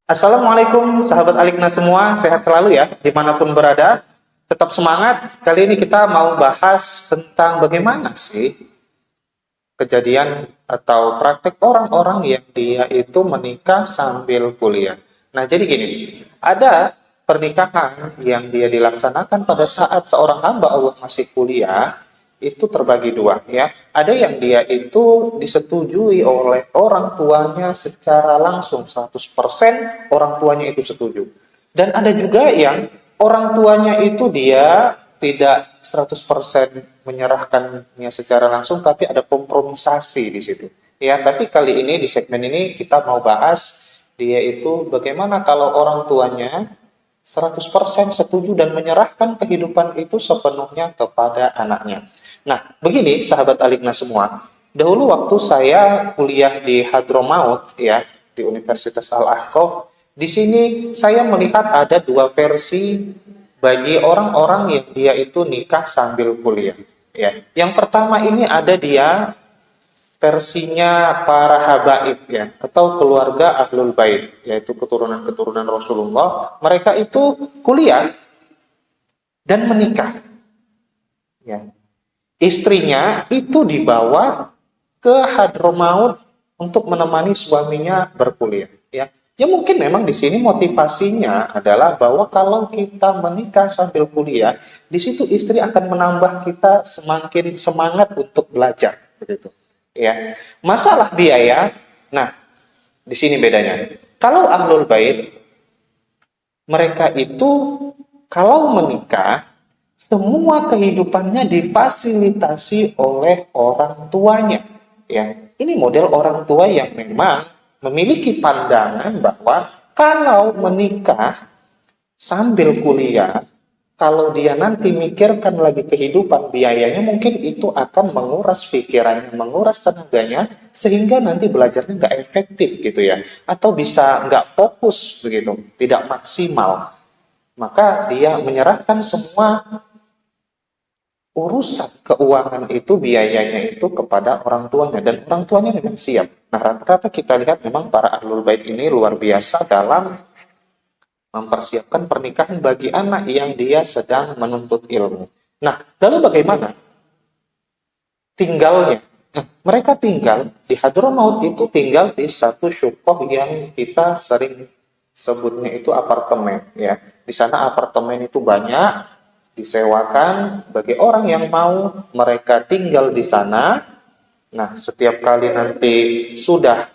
Assalamualaikum sahabat Alikna semua, sehat selalu ya dimanapun berada. Tetap semangat. Kali ini kita mau bahas tentang bagaimana sih kejadian atau praktek orang-orang yang dia itu menikah sambil kuliah. Nah, jadi gini, ada pernikahan yang dia dilaksanakan pada saat seorang hamba Allah masih kuliah, itu terbagi dua ya. Ada yang dia itu disetujui oleh orang tuanya secara langsung 100% orang tuanya itu setuju. Dan ada juga yang orang tuanya itu dia tidak 100% menyerahkannya secara langsung, tapi ada kompromisasi di situ. Ya, tapi kali ini di segmen ini kita mau bahas dia itu bagaimana kalau orang tuanya 100% setuju dan menyerahkan kehidupan itu sepenuhnya kepada anaknya. Nah, begini sahabat Alikna semua. Dahulu waktu saya kuliah di Hadramaut ya, di Universitas Al-Ahqaf, di sini saya melihat ada dua versi bagi orang-orang yang dia itu nikah sambil kuliah. Ya, yang pertama ini ada dia versinya para habaib ya, atau keluarga ahlul bait, yaitu keturunan-keturunan Rasulullah. Mereka itu kuliah dan menikah. Ya, istrinya itu dibawa ke Hadramaut untuk menemani suaminya berkuliah. Ya mungkin memang di sini motivasinya adalah bahwa kalau kita menikah sambil kuliah, di situ istri akan menambah kita semakin semangat untuk belajar, begitu. Ya, masalah biaya. Nah, di sini bedanya. Kalau ahlul bait, mereka itu kalau menikah, semua kehidupannya difasilitasi oleh orang tuanya. Ya, ini model orang tua yang memang memiliki pandangan bahwa kalau menikah sambil kuliah, kalau dia nanti mikirkan lagi kehidupan biayanya, mungkin itu akan menguras pikirannya, menguras tenaganya, sehingga nanti belajarnya nggak efektif gitu ya, atau bisa nggak fokus begitu, tidak maksimal. Maka dia menyerahkan semua urusan keuangan itu, biayanya itu kepada orang tuanya, dan orang tuanya memang siap. Nah, rata-rata kita lihat memang para ahlul bait ini luar biasa dalam mempersiapkan pernikahan bagi anak yang dia sedang menuntut ilmu. Nah, lalu bagaimana tinggalnya? Nah, mereka tinggal di Hadramaut itu tinggal di satu syukoh yang kita sering sebutnya itu apartemen ya. Di sana apartemen itu banyak disewakan bagi orang yang mau mereka tinggal di sana. Nah, setiap kali nanti sudah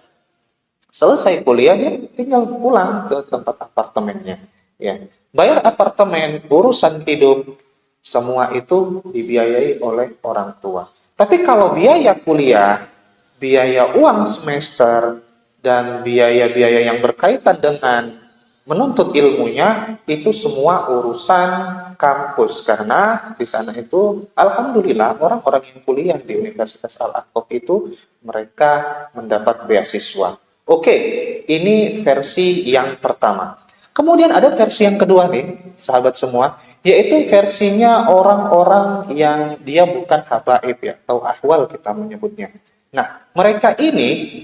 selesai kuliah, dia tinggal pulang ke tempat apartemennya. Ya, bayar apartemen, urusan hidup, semua itu dibiayai oleh orang tua. Tapi kalau biaya kuliah, biaya uang semester, dan biaya-biaya yang berkaitan dengan menuntut ilmunya, itu semua urusan kampus. Karena di sana itu, alhamdulillah, orang-orang yang kuliah di Universitas Al-Aqaf itu, mereka mendapat beasiswa. Oke, ini versi yang pertama. Kemudian ada versi yang kedua nih, sahabat semua, yaitu versinya orang-orang yang dia bukan habaib ya, atau ahwal kita menyebutnya. Nah, mereka ini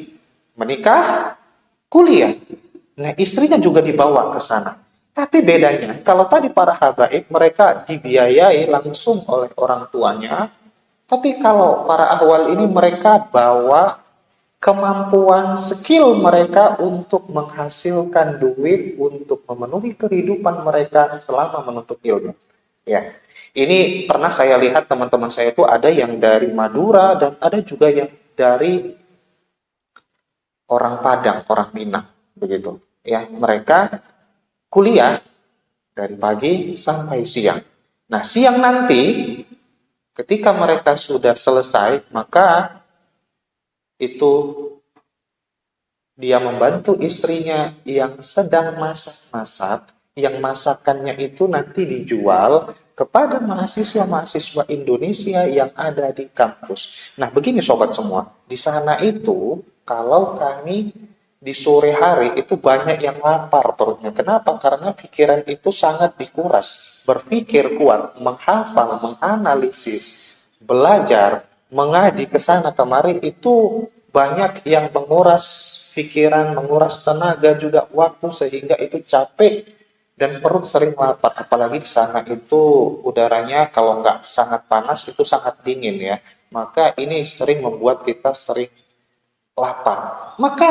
menikah, kuliah. Nah, istrinya juga dibawa ke sana. Tapi bedanya, kalau tadi para habaib mereka dibiayai langsung oleh orang tuanya, tapi kalau para ahwal ini mereka bawa kemampuan skill mereka untuk menghasilkan duit untuk memenuhi kehidupan mereka selama menuntut ilmu. Ya, ini pernah saya lihat teman-teman saya itu ada yang dari Madura dan ada juga yang dari orang Padang, orang Minang, begitu. Ya, mereka kuliah dari pagi sampai siang. Nah, siang nanti ketika mereka sudah selesai, maka itu dia membantu istrinya yang sedang masak-masak, yang masakannya itu nanti dijual kepada mahasiswa-mahasiswa Indonesia yang ada di kampus. Nah, begini sobat semua, di sana itu kalau kami di sore hari itu banyak yang lapar perutnya. Kenapa? Karena pikiran itu sangat dikuras, berpikir kuat, menghafal, menganalisis, belajar, mengaji ke sana kemari itu banyak yang menguras pikiran, menguras tenaga juga waktu sehingga itu capek dan perut sering lapar. Apalagi di sana itu udaranya kalau nggak sangat panas itu sangat dingin ya. Maka ini sering membuat kita sering lapar. Maka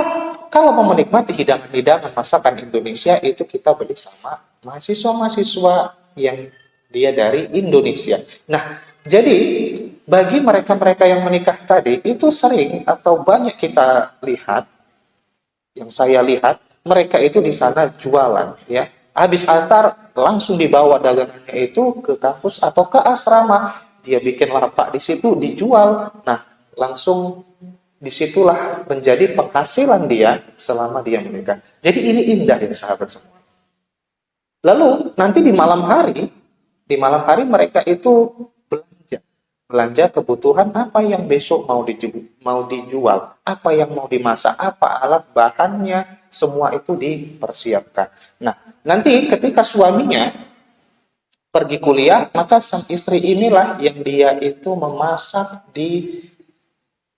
kalau mau menikmati hidangan-hidangan masakan Indonesia itu kita beli sama mahasiswa-mahasiswa yang dia dari Indonesia. Nah, jadi bagi mereka-mereka yang menikah tadi itu sering atau banyak kita lihat, yang saya lihat mereka itu di sana jualan ya. Habis asar langsung dibawa dagangannya itu ke kampus atau ke asrama. Dia bikin lapak di situ dijual. Nah, langsung disitulah menjadi penghasilan dia selama dia menikah. Jadi ini indah ya sahabat semua. Lalu nanti di malam hari mereka itu belanja, belanja kebutuhan apa yang besok mau dijual, apa yang mau dimasak, apa alat bahannya, semua itu dipersiapkan. Nah, nanti ketika suaminya pergi kuliah, maka sang istri inilah yang dia itu memasak di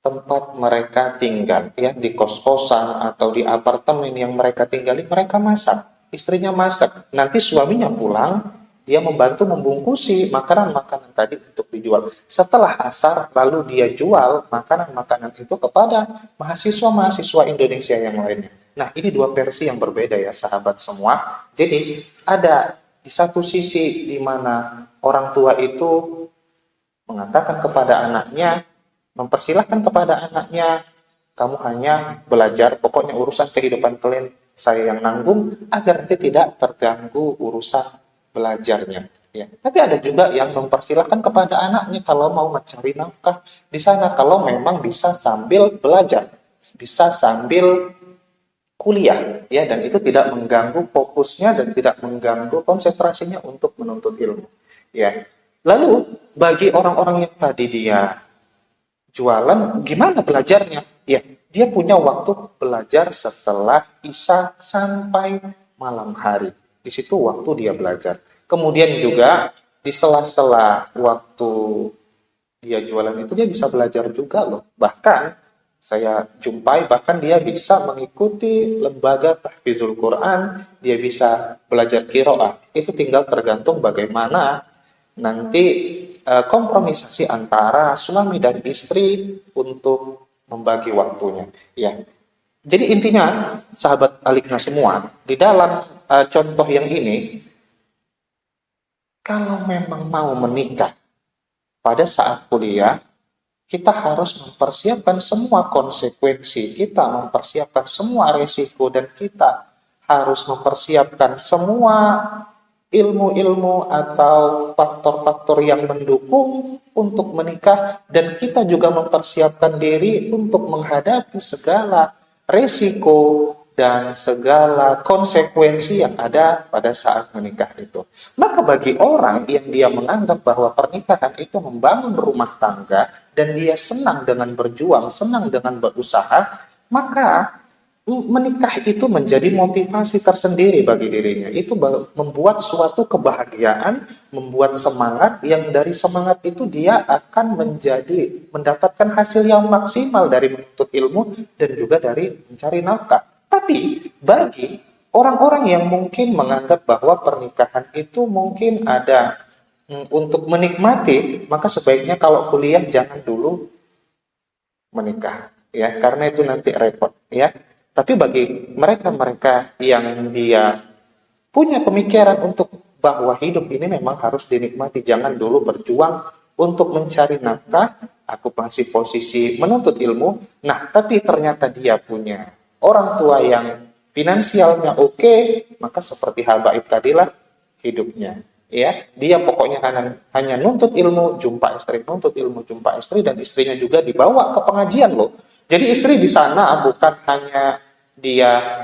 tempat mereka tinggal ya, di kos-kosan atau di apartemen yang mereka tinggali, mereka masak, istrinya masak, nanti suaminya pulang dia membantu membungkusi makanan-makanan tadi untuk dijual. Setelah asar lalu dia jual makanan-makanan itu kepada mahasiswa-mahasiswa Indonesia yang lainnya. Nah, ini dua versi yang berbeda ya sahabat semua. Jadi ada di satu sisi di mana orang tua itu mengatakan kepada anaknya, mempersilahkan kepada anaknya, kamu hanya belajar, pokoknya urusan kehidupan kalian saya yang nanggung, agar nanti tidak terganggu urusan belajarnya. Ya. Tapi ada juga yang mempersilahkan kepada anaknya kalau mau mencari nafkah di sana, kalau memang bisa sambil belajar, bisa sambil kuliah, ya, dan itu tidak mengganggu fokusnya dan tidak mengganggu konsentrasinya untuk menuntut ilmu. Ya. Lalu bagi orang-orang yang tadi dia jualan, gimana belajarnya? Ya, dia punya waktu belajar setelah Isya sampai malam hari. Di situ waktu dia belajar. Kemudian juga di sela-sela waktu dia jualan itu dia bisa belajar juga loh. Bahkan saya jumpai bahkan dia bisa mengikuti lembaga tahfizul Quran, dia bisa belajar qiraah. Itu tinggal tergantung bagaimana nanti kompromisasi antara suami dan istri untuk membagi waktunya ya. Jadi intinya sahabat Alikna semua, di dalam contoh yang ini, kalau memang mau menikah pada saat kuliah, kita harus mempersiapkan semua konsekuensi, kita mempersiapkan semua resiko, dan kita harus mempersiapkan semua ilmu-ilmu atau faktor-faktor yang mendukung untuk menikah, dan kita juga mempersiapkan diri untuk menghadapi segala resiko dan segala konsekuensi yang ada pada saat menikah itu. Maka bagi orang yang dia menganggap bahwa pernikahan itu membangun rumah tangga dan dia senang dengan berjuang, senang dengan berusaha, maka menikah itu menjadi motivasi tersendiri bagi dirinya. Itu membuat suatu kebahagiaan, membuat semangat, yang dari semangat itu dia akan mendapatkan hasil yang maksimal dari menuntut ilmu dan juga dari mencari nafkah. Tapi bagi orang-orang yang mungkin menganggap bahwa pernikahan itu mungkin ada untuk menikmati, maka sebaiknya kalau kuliah jangan dulu menikah ya, karena itu nanti repot ya. Tapi bagi mereka-mereka yang dia punya pemikiran untuk bahwa hidup ini memang harus dinikmati, jangan dulu berjuang untuk mencari nafkah, aku masih posisi menuntut ilmu, nah tapi ternyata dia punya orang tua yang finansialnya oke, maka seperti Habaib tadilah hidupnya. Ya, dia pokoknya hanya nuntut ilmu, jumpa istri, nuntut ilmu, jumpa istri, dan istrinya juga dibawa ke pengajian loh. Jadi istri di sana bukan hanya dia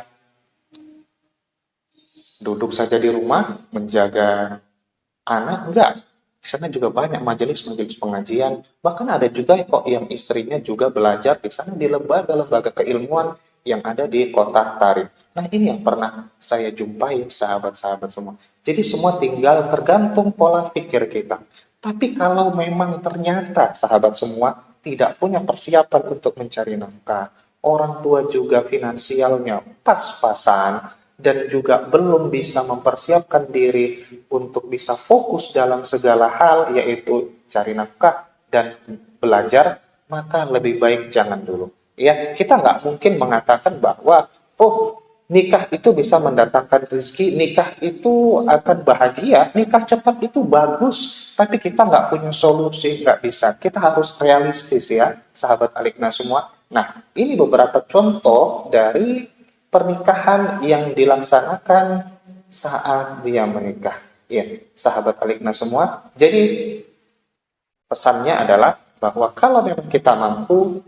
duduk saja di rumah menjaga anak, enggak. Di sana juga banyak majelis-majelis pengajian. Bahkan ada juga kok yang istrinya juga belajar di sana di lembaga-lembaga keilmuan yang ada di kota Tarim. Nah, ini yang pernah saya jumpai sahabat-sahabat semua. Jadi semua tinggal tergantung pola pikir kita. Tapi kalau memang ternyata sahabat semua tidak punya persiapan untuk mencari nafkah, orang tua juga finansialnya pas-pasan, dan juga belum bisa mempersiapkan diri untuk bisa fokus dalam segala hal, yaitu cari nafkah dan belajar, maka lebih baik jangan dulu. Ya, kita nggak mungkin mengatakan bahwa, oh, nikah itu bisa mendatangkan rezeki, nikah itu akan bahagia, nikah cepat itu bagus, tapi kita nggak punya solusi, nggak bisa. Kita harus realistis ya, sahabat Alikna semua. Nah, ini beberapa contoh dari pernikahan yang dilaksanakan saat dia menikah. Ya, sahabat Alikna semua. Jadi, pesannya adalah bahwa kalau memang kita mampu,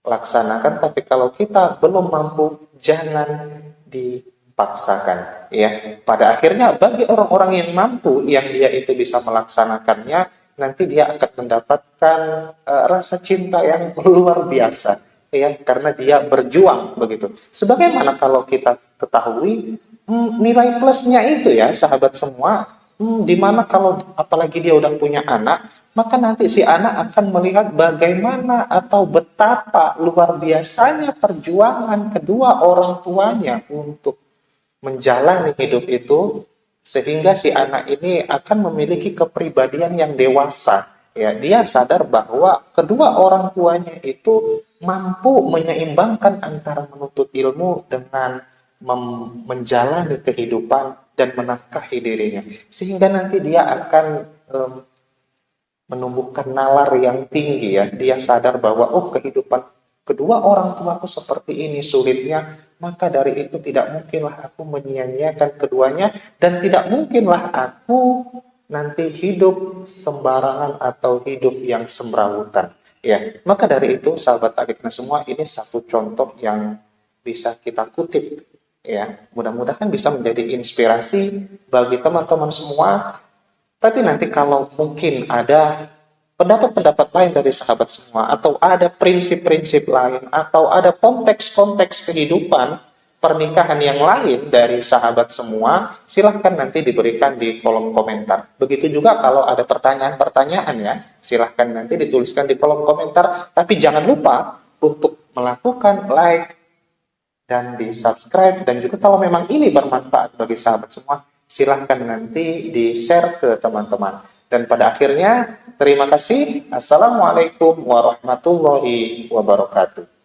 laksanakan, tapi kalau kita belum mampu, jangan dipaksakan. Ya, pada akhirnya bagi orang-orang yang mampu, yang dia itu bisa melaksanakannya, nanti dia akan mendapatkan rasa cinta yang luar biasa, ya, karena dia berjuang begitu. Sebagaimana kalau kita ketahui, nilai plusnya itu ya, sahabat semua, di mana kalau apalagi dia udah punya anak, maka nanti si anak akan melihat bagaimana atau betapa luar biasanya perjuangan kedua orang tuanya untuk menjalani hidup itu, sehingga si anak ini akan memiliki kepribadian yang dewasa. Ya, dia sadar bahwa kedua orang tuanya itu mampu menyeimbangkan antara menuntut ilmu dengan menjalani kehidupan dan menafkahi dirinya, sehingga nanti dia akan menumbuhkan nalar yang tinggi ya. Dia sadar bahwa oh, kehidupan kedua orang tuaku seperti ini sulitnya, maka dari itu tidak mungkinlah aku menyia-nyiakan keduanya, dan tidak mungkinlah aku nanti hidup sembarangan atau hidup yang semrawutan. Ya, maka dari itu sahabat Alikna semua, ini satu contoh yang bisa kita kutip ya. Mudah-mudahan bisa menjadi inspirasi bagi teman-teman semua. Tapi nanti kalau mungkin ada pendapat-pendapat lain dari sahabat semua, atau ada prinsip-prinsip lain, atau ada konteks-konteks kehidupan pernikahan yang lain dari sahabat semua, silahkan nanti diberikan di kolom komentar. Begitu juga kalau ada pertanyaan-pertanyaan ya, silahkan nanti dituliskan di kolom komentar. Tapi jangan lupa untuk melakukan like dan di subscribe, dan juga kalau memang ini bermanfaat bagi sahabat semua, silahkan nanti di-share ke teman-teman. Dan pada akhirnya, terima kasih. Assalamualaikum warahmatullahi wabarakatuh.